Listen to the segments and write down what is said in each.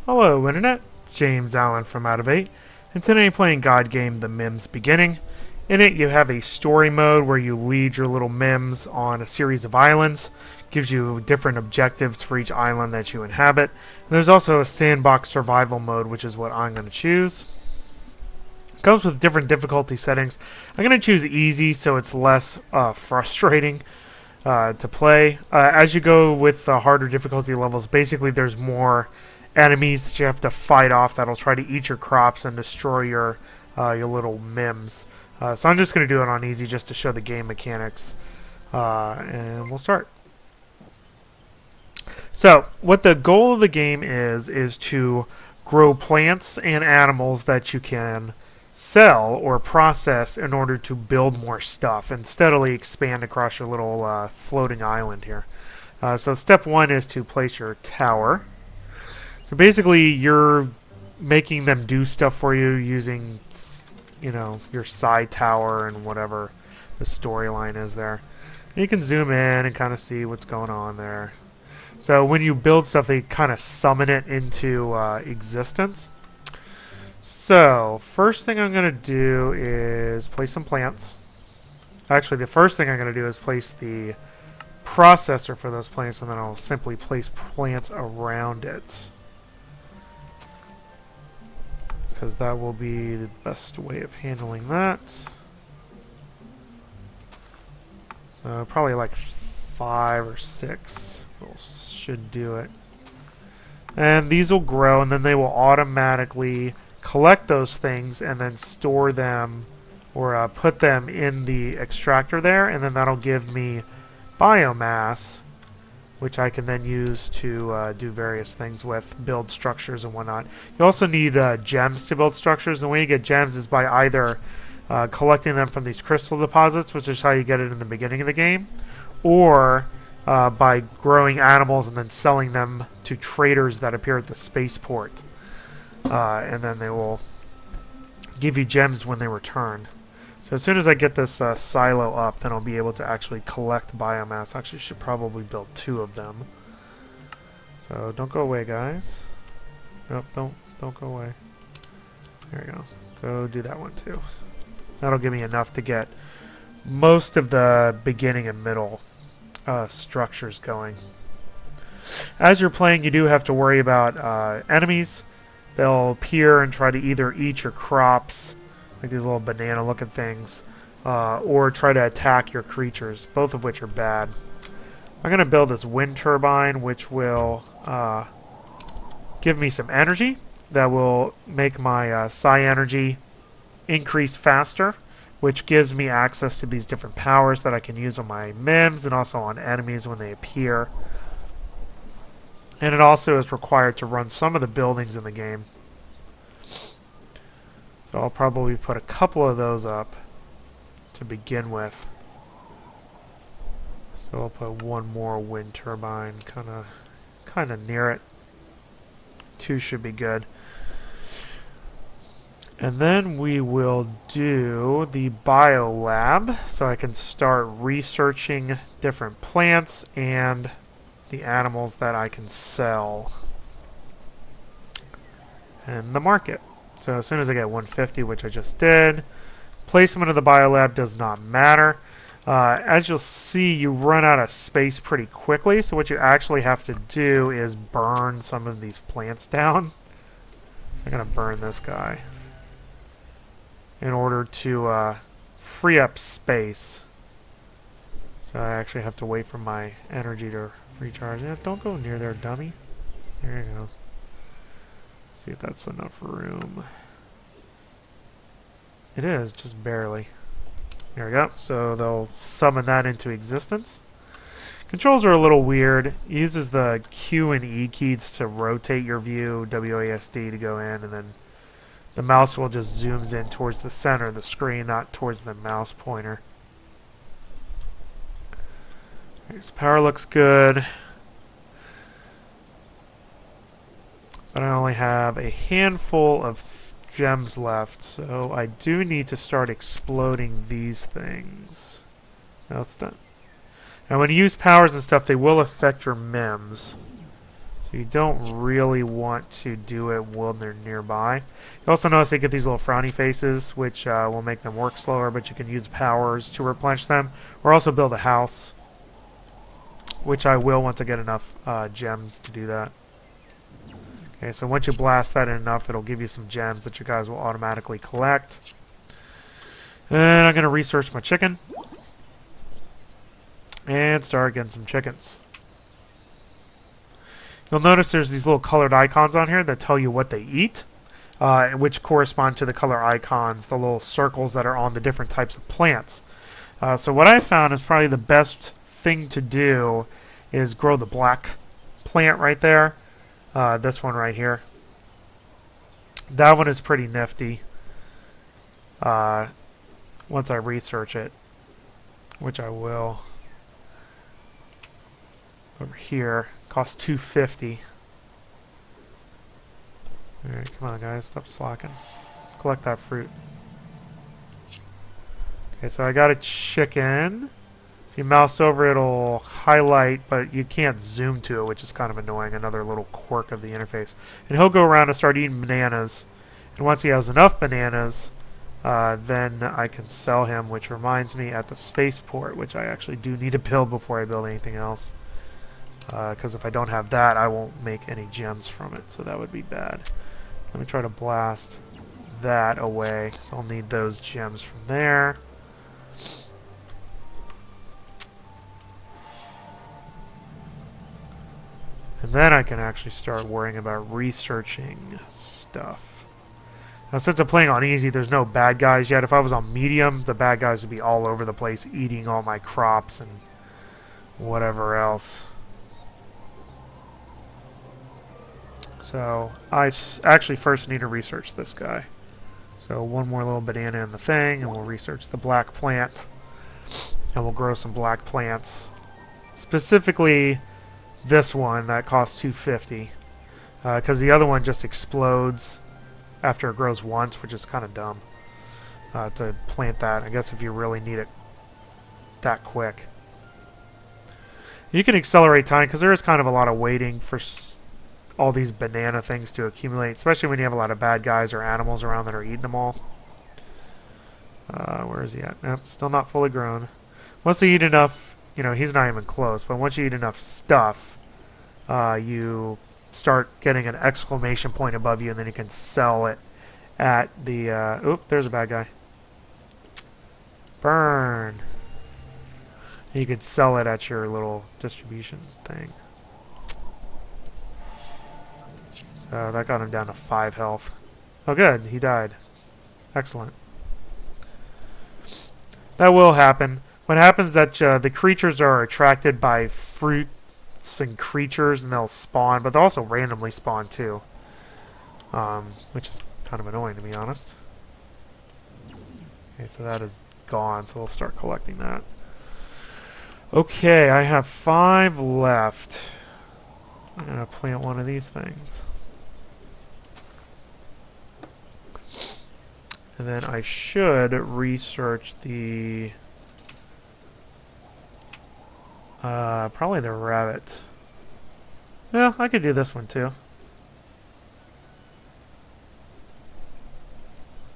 Hello Internet, James Allen from Out of 8, and today I'm playing God game The Mims Beginning. In it you have a story mode where you lead your little Mims on a series of islands, gives you different objectives for each island that you inhabit, and there's also a Sandbox survival mode, which is what I'm going to choose. It comes with different difficulty settings. I'm going to choose easy so it's less frustrating to play. As you go with the harder difficulty levels, basically there's more enemies that you have to fight off that'll try to eat your crops and destroy your little Mims. So I'm just going to do it on easy just to show the game mechanics. And we'll start. So what the goal of the game is to grow plants and animals that you can sell or process in order to build more stuff and steadily expand across your little floating island here. So step one is to place your tower. So basically you're making them do stuff for you using, you know, your side tower and whatever the storyline is there. And you can zoom in and kind of see what's going on there. So when you build stuff, they kind of summon it into existence. So first thing I'm going to do is place some plants. Actually, the first thing I'm going to do is place the processor for those plants, and then I'll simply place plants around it, because that will be the best way of handling that. So probably like 5 or 6 should do it. And these will grow, and then they will automatically collect those things and then store them or put them in the extractor there, and then that'll give me biomass, which I can then use to do various things with, build structures and whatnot. You also need gems to build structures. The way you get gems is by either collecting them from these crystal deposits, which is how you get it in the beginning of the game, or by growing animals and then selling them to traders that appear at the spaceport. And then they will give you gems when they return. So as soon as I get this silo up, then I'll be able to actually collect biomass. Actually, should probably build 2 of them. So don't go away, guys. Nope, don't go away. There we go. Go do that one too. That'll give me enough to get most of the beginning and middle structures going. As you're playing, you do have to worry about enemies. They'll appear and try to either eat your crops, like these little banana-looking things, or try to attack your creatures, both of which are bad. I'm going to build this wind turbine, which will give me some energy that will make my psi energy increase faster, which gives me access to these different powers that I can use on my Mims and also on enemies when they appear. And it also is required to run some of the buildings in the game. So I'll probably put a couple of those up to begin with. So I'll put one more wind turbine kind of near it. 2 should be good. And then we will do the biolab, so I can start researching different plants and the animals that I can sell in the market. So as soon as I get 150, which I just did, placement of the biolab does not matter. As you'll see, you run out of space pretty quickly, so what you actually have to do is burn some of these plants down. So I'm going to burn this guy in order to free up space. So I actually have to wait for my energy to recharge. Yeah, don't go near there, dummy. There you go. Let's see if that's enough room. It is, just barely. There we go. So they'll summon that into existence. Controls are a little weird. It uses the Q and E keys to rotate your view, WASD to go in, and then the mouse will just zooms in towards the center of the screen, not towards the mouse pointer. This power looks good. But I only have a handful of gems left, so I do need to start exploding these things. Now it's done. Now when you use powers and stuff, they will affect your Mims. So you don't really want to do it when they're nearby. You also notice they get these little frowny faces, which will make them work slower, but you can use powers to replenish them, or also build a house, which I will once I get enough gems to do that. Okay, so once you blast that in enough, it'll give you some gems that you guys will automatically collect. And I'm going to research my chicken and start getting some chickens. You'll notice there's these little colored icons on here that tell you what they eat, which correspond to the color icons, the little circles that are on the different types of plants. So what I found is probably the best thing to do is grow the black plant right there. This one right here. That one is pretty nifty. Once I research it, which I will. Over here, costs $2.50. Alright, come on guys, stop slacking. Collect that fruit. Okay, so I got a chicken. If you mouse over, it'll highlight, but you can't zoom to it, which is kind of annoying. Another little quirk of the interface. And he'll go around and start eating bananas. And once he has enough bananas, then I can sell him, which reminds me at the spaceport, which I actually do need to build before I build anything else. Because if I don't have that, I won't make any gems from it, so that would be bad. Let me try to blast that away, because I'll need those gems from there. And then I can actually start worrying about researching stuff. Now, since I'm playing on easy, there's no bad guys yet. If I was on medium, the bad guys would be all over the place, eating all my crops and whatever else. So I actually first need to research this guy. So one more little banana in the thing, and we'll research the black plant. And we'll grow some black plants. Specifically, this one that costs $2.50. Because the other one just explodes after it grows once, which is kind of dumb to plant that. I guess if you really need it that quick. You can accelerate time, because there is kind of a lot of waiting for all these banana things to accumulate, especially when you have a lot of bad guys or animals around that are eating them all. Where is he at? Nope, still not fully grown. Once you eat enough, you know, he's not even close, but once you eat enough stuff, you start getting an exclamation point above you, and then you can sell it at the... oop, there's a bad guy. Burn! And you could sell it at your little distribution thing. So that got him down to 5 health. Oh good, he died. Excellent. That will happen. What happens is that the creatures are attracted by fruits and creatures, and they'll spawn, but they'll also randomly spawn too. Which is kind of annoying, to be honest. Okay, so that is gone, so we'll start collecting that. Okay, I have 5 left. I'm going to plant one of these things. And then I should research the... probably the rabbit. Yeah, I could do this one too.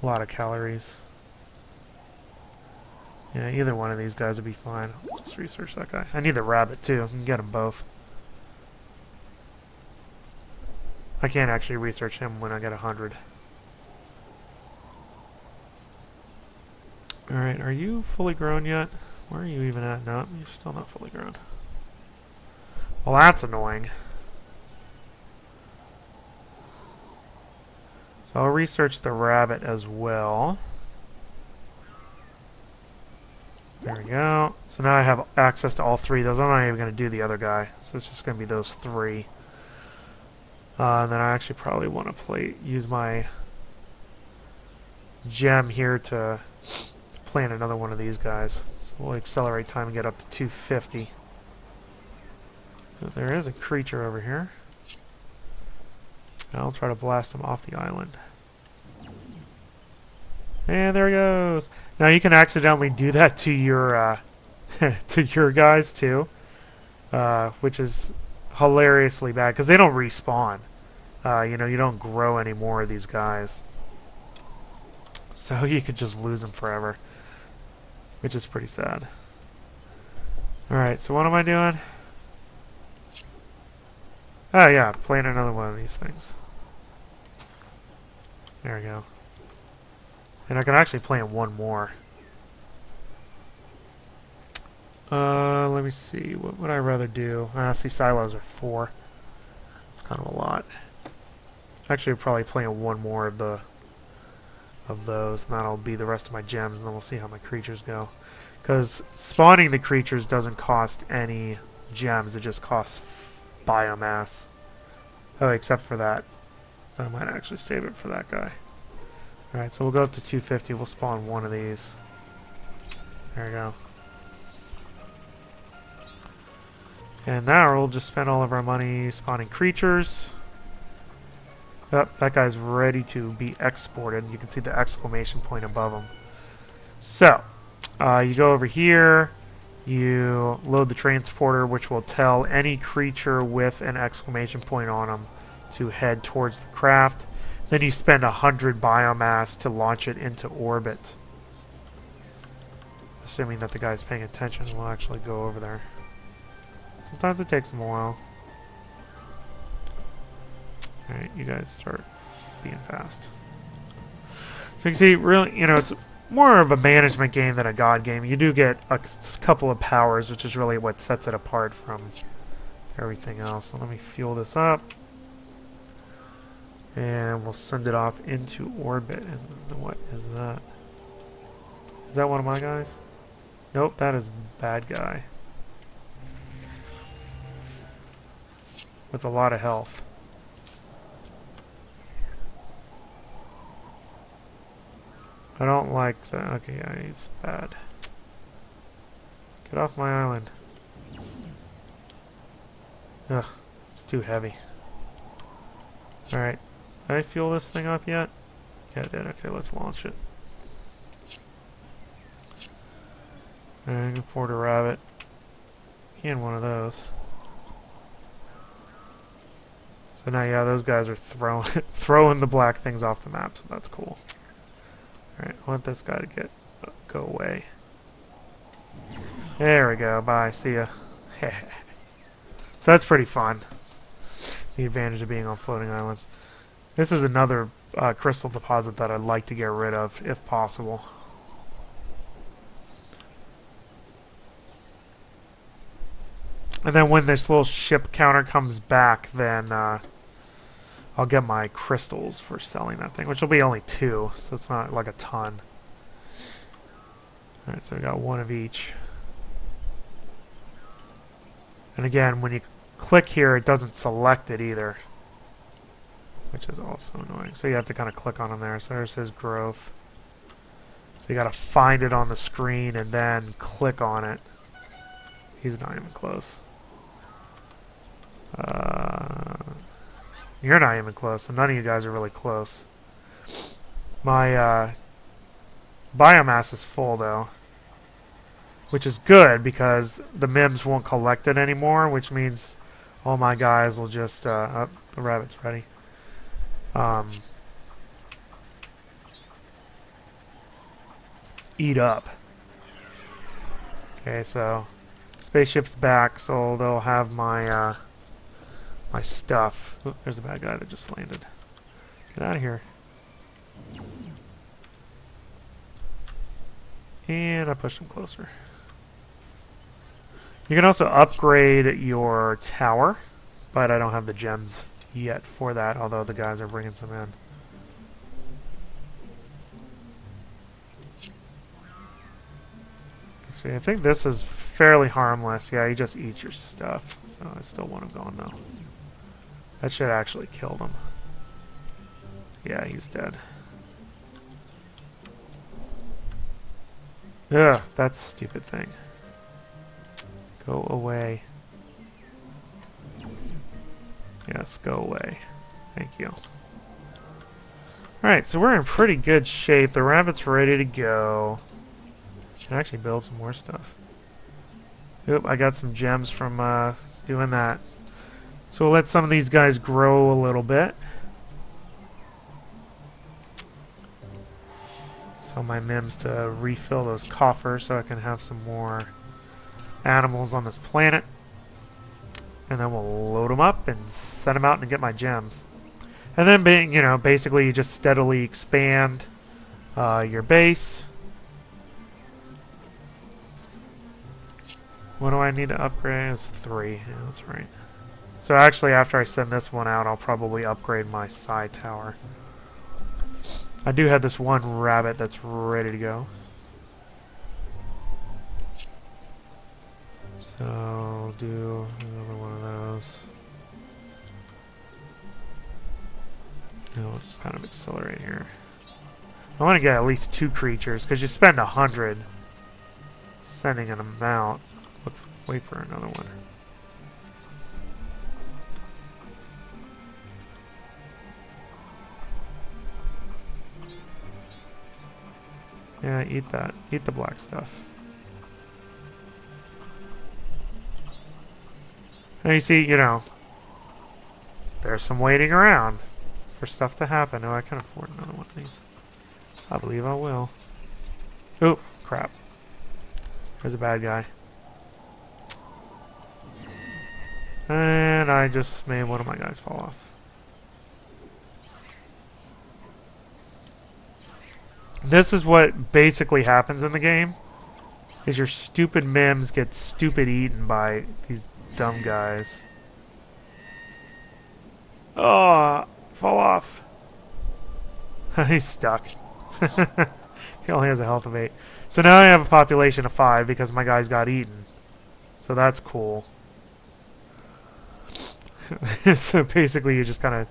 A lot of calories. Yeah, either one of these guys would be fine. I'll just research that guy. I need the rabbit too. I can get them both. I can't actually research him when I get 100. Alright, are you fully grown yet? Where are you even at? No, you're still not fully grown. Well, that's annoying. So I'll research the rabbit as well. There we go. So now I have access to all 3 of those. I'm not even going to do the other guy. So it's just going to be those 3. And then I actually probably want to use my gem here to plant another one of these guys. So we'll accelerate time and get up to 250. But there is a creature over here. I'll try to blast him off the island. And there he goes. Now you can accidentally do that to your to your guys too, which is hilariously bad because they don't respawn. You know, you don't grow any more of these guys. So you could just lose them forever, which is pretty sad. Alright, so what am I doing? Oh yeah, playing another one of these things. There we go. And I can actually play in one more. Let me see. What would I rather do? See, silos are 4. It's kind of a lot. Actually, I'll probably play in one more of those, and that'll be the rest of my gems, and then we'll see how my creatures go. Because spawning the creatures doesn't cost any gems, it just costs biomass. Oh, except for that. So I might actually save it for that guy. Alright, so we'll go up to 250, we'll spawn one of these. There we go. And now we'll just spend all of our money spawning creatures. Oh, that guy's ready to be exported. You can see the exclamation point above him. So, you go over here, you load the transporter, which will tell any creature with an exclamation point on them to head towards the craft. Then you spend 100 biomass to launch it into orbit. Assuming that the guy's paying attention, we'll actually go over there. Sometimes it takes them a while. Alright, you guys start being fast. So you can see, really, you know, it's more of a management game than a god game. You do get a couple of powers, which is really what sets it apart from everything else. So let me fuel this up. And we'll send it off into orbit. And what is that? Is that one of my guys? Nope, that is the bad guy. With a lot of health. I don't like that. Okay, yeah, he's bad. Get off my island. Ugh, it's too heavy. Alright. Did I fuel this thing up yet? Yeah, I did. Okay, let's launch it. And I can afford a rabbit. And one of those. So now, yeah, those guys are throwing the black things off the map, so that's cool. Alright, I want this guy to go away. There we go. Bye. See ya. So that's pretty fun. The advantage of being on floating islands. This is another crystal deposit that I'd like to get rid of, if possible. And then when this little ship counter comes back, then I'll get my crystals for selling that thing, which will be only 2, so it's not like a ton. Alright, so we got 1 of each. And again, when you click here, it doesn't select it either, which is also annoying. So you have to kind of click on him there. So there's his growth. So you got to find it on the screen and then click on it. He's not even close. You're not even close, so none of you guys are really close. My biomass is full, though, which is good because the Mims won't collect it anymore, which means all my guys will just... oh, the rabbit's ready. Eat up. Okay, so spaceship's back, so they'll have my my stuff. Oop, there's a bad guy that just landed. Get out of here. And I pushed him closer. You can also upgrade your tower, but I don't have the gems yet for that, although the guys are bringing some in. Actually, I think this is fairly harmless. Yeah, he just eats your stuff, so I still want him gone though. That should actually kill him. Yeah, he's dead. Ugh, that stupid thing. Go away. Yes, go away. Thank you. Alright, so we're in pretty good shape. The rabbit's ready to go. Should actually build some more stuff. Oop, I got some gems from doing that. So we'll let some of these guys grow a little bit. Tell my Mims to refill those coffers so I can have some more animals on this planet. And then we'll load them up and send them out and get my gems. And then, you know, basically you just steadily expand your base. What do I need to upgrade? It's 3. Yeah, that's right. So actually, after I send this one out, I'll probably upgrade my side tower. I do have this one rabbit that's ready to go. So I'll do another one of those. And we'll just kind of accelerate here. I want to get at least 2 creatures, because you spend 100 sending them out. Wait for another one. Yeah, eat that. Eat the black stuff. And you see, you know, there's some waiting around for stuff to happen. Oh, I can afford another one of these. I believe I will. Oh, crap. There's a bad guy. And I just made one of my guys fall off. This is what basically happens in the game. Is your stupid Mims get stupid eaten by these dumb guys. Oh, fall off. He's stuck. He only has a health of 8. So now I have a population of 5 because my guys got eaten. So that's cool. So basically you just kind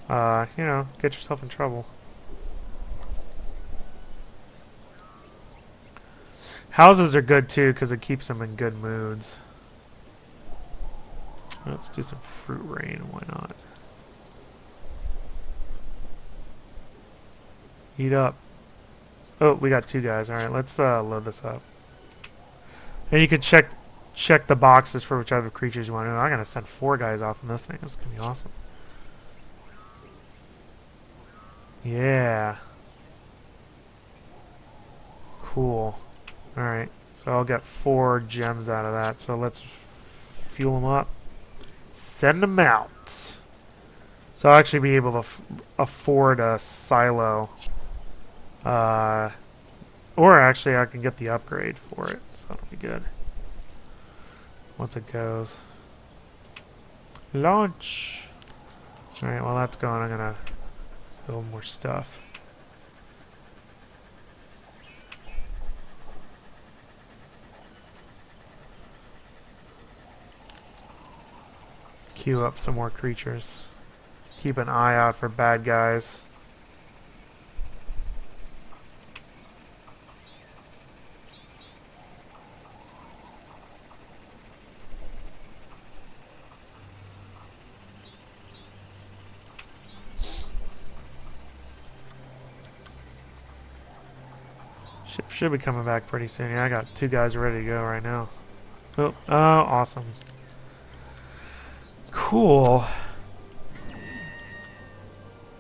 of, you know, get yourself in trouble. Houses are good too because it keeps them in good moods. Let's do some fruit rain, why not? Eat up. Oh, we got 2 guys. Alright, let's load this up. And you can check the boxes for whichever creatures you want. I'm gonna send 4 guys off on this thing. This is gonna be awesome. Yeah. Cool. Alright, so I'll get 4 gems out of that. So let's fuel them up. Send them out. So I'll actually be able to afford a silo. Or actually I can get the upgrade for it. So that'll be good. Once it goes. Launch! Alright, while that's going, I'm gonna build more stuff. Queue up some more creatures. Keep an eye out for bad guys. Ship should be coming back pretty soon. Yeah, I got 2 guys ready to go right now. Oh, awesome. Cool.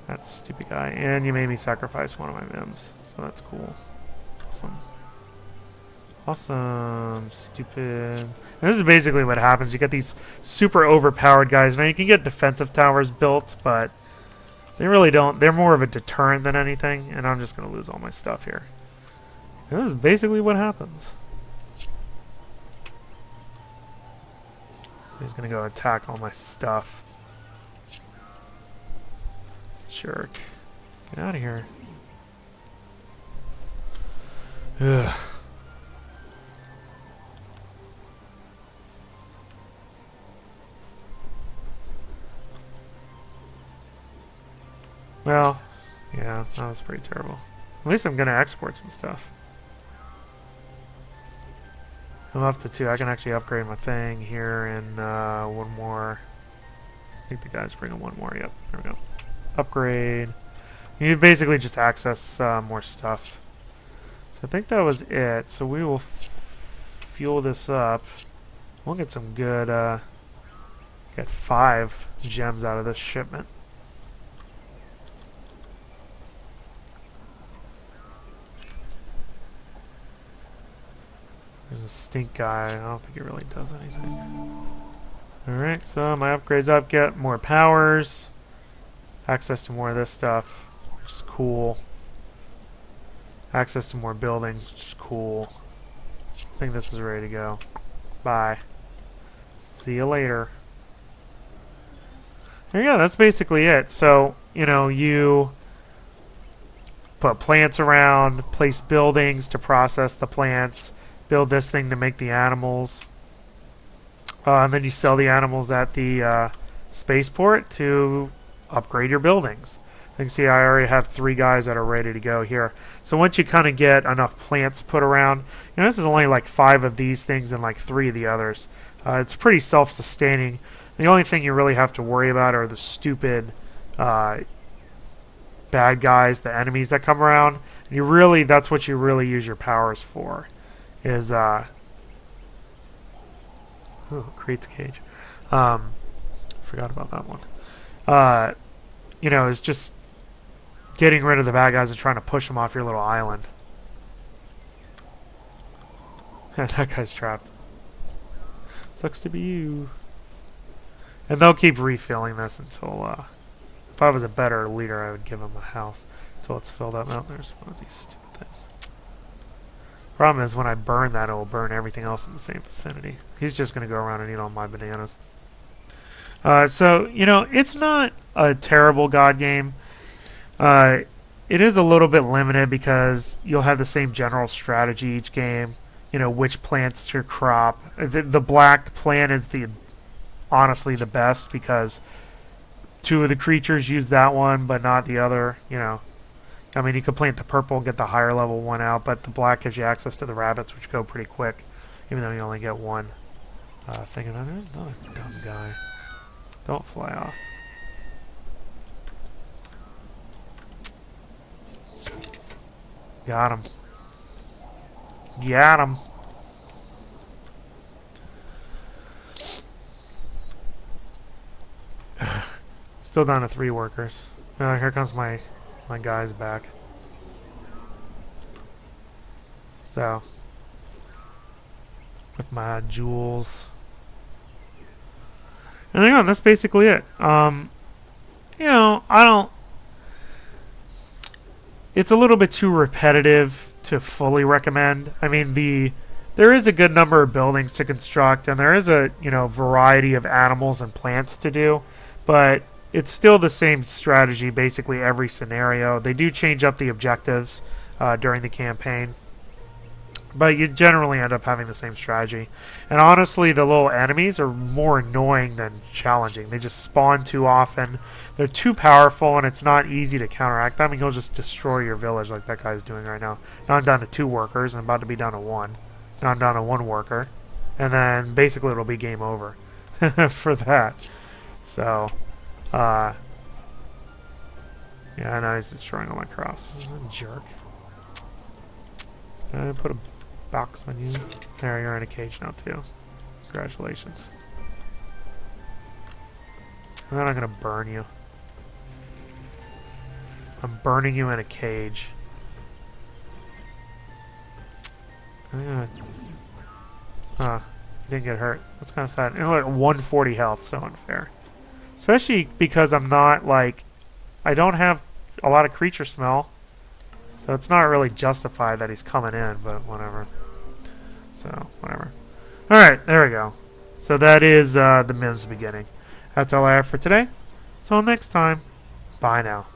That stupid guy. And you made me sacrifice one of my Mims. So that's cool. Awesome. Awesome. Stupid. And this is basically what happens. You get these super overpowered guys. Now you can get defensive towers built, but they really don't. They're more of a deterrent than anything. And I'm just going to lose all my stuff here. And this is basically what happens. He's gonna go attack all my stuff. Jerk. Get out of here. Ugh. Well, yeah, that was pretty terrible. At least I'm gonna export some stuff. I'm up to 2. I can actually upgrade my thing here and 1 more. I think the guy's bringing 1 more. Yep, there we go. Upgrade. You basically just access more stuff. So I think that was it. So we will fuel this up. We'll get some good Get 5 gems out of this shipment. There's a stink guy. I don't think it really does anything. Alright, so my upgrades up. Get more powers. Access to more of this stuff, which is cool. Access to more buildings, which is cool. I think this is ready to go. Bye. See you later. There you go, that's basically it. So, you know, you put plants around, place buildings to process the plants, build this thing to make the animals, and then you sell the animals at the spaceport to upgrade your buildings. You can see I already have 3 guys that are ready to go here. So once you kind of get enough plants put around, you know, this is only like 5 of these things and like 3 of the others. It's pretty self-sustaining. The only thing you really have to worry about are the stupid bad guys, the enemies that come around. And you really, that's what you really use your powers for, is creates cage. Forgot about that one. You know, is just getting rid of the bad guys and trying to push them off your little island. That guy's trapped. Sucks to be you. And they'll keep refilling this until, if I was a better leader, I would give them a house until it's filled up. Oh, there's one of these stupid things. Problem is, when I burn that, it will burn everything else in the same vicinity. He's just going to go around and eat all my bananas. So, you know, it's not a terrible God game. It is a little bit limited because you'll have the same general strategy each game. You know, which plants to crop. The black plant is honestly the best because 2 of the creatures use that one, but not the other. You know, I mean, you could plant the purple and get the higher level one out, but the black gives you access to the rabbits, which go pretty quick, even though you only get 1. Thinking, oh, there's another dumb guy. Don't fly off. Got him. Got him. Still down to 3 workers. Here comes my guys back. So, with my jewels. And hang on, that's basically it. You know, it's a little bit too repetitive to fully recommend. I mean, there is a good number of buildings to construct, and there is a, you know, variety of animals and plants to do, but it's still the same strategy basically every scenario. They do change up the objectives during the campaign, but you generally end up having the same strategy. And honestly, the little enemies are more annoying than challenging. They just spawn too often. They're too powerful, and it's not easy to counteract them. And you'll just destroy your village like that guy's doing right now. Now I'm down to 2 workers, and I'm about to be down to 1. Now I'm down to 1 worker. And then basically it'll be game over for that. So, yeah, I know he's destroying all my crops. Jerk. I put a box on you. There, you're in a cage now too. Congratulations. And then I'm gonna burn you. I'm burning you in a cage. Huh. You didn't get hurt. That's kind of sad. And like 140 health, so unfair. Especially because I'm not like... I don't have a lot of creature smell. So it's not really justified that he's coming in, but whatever. So, whatever. Alright, there we go. So that is the Mims Beginning. That's all I have for today. Till next time, bye now.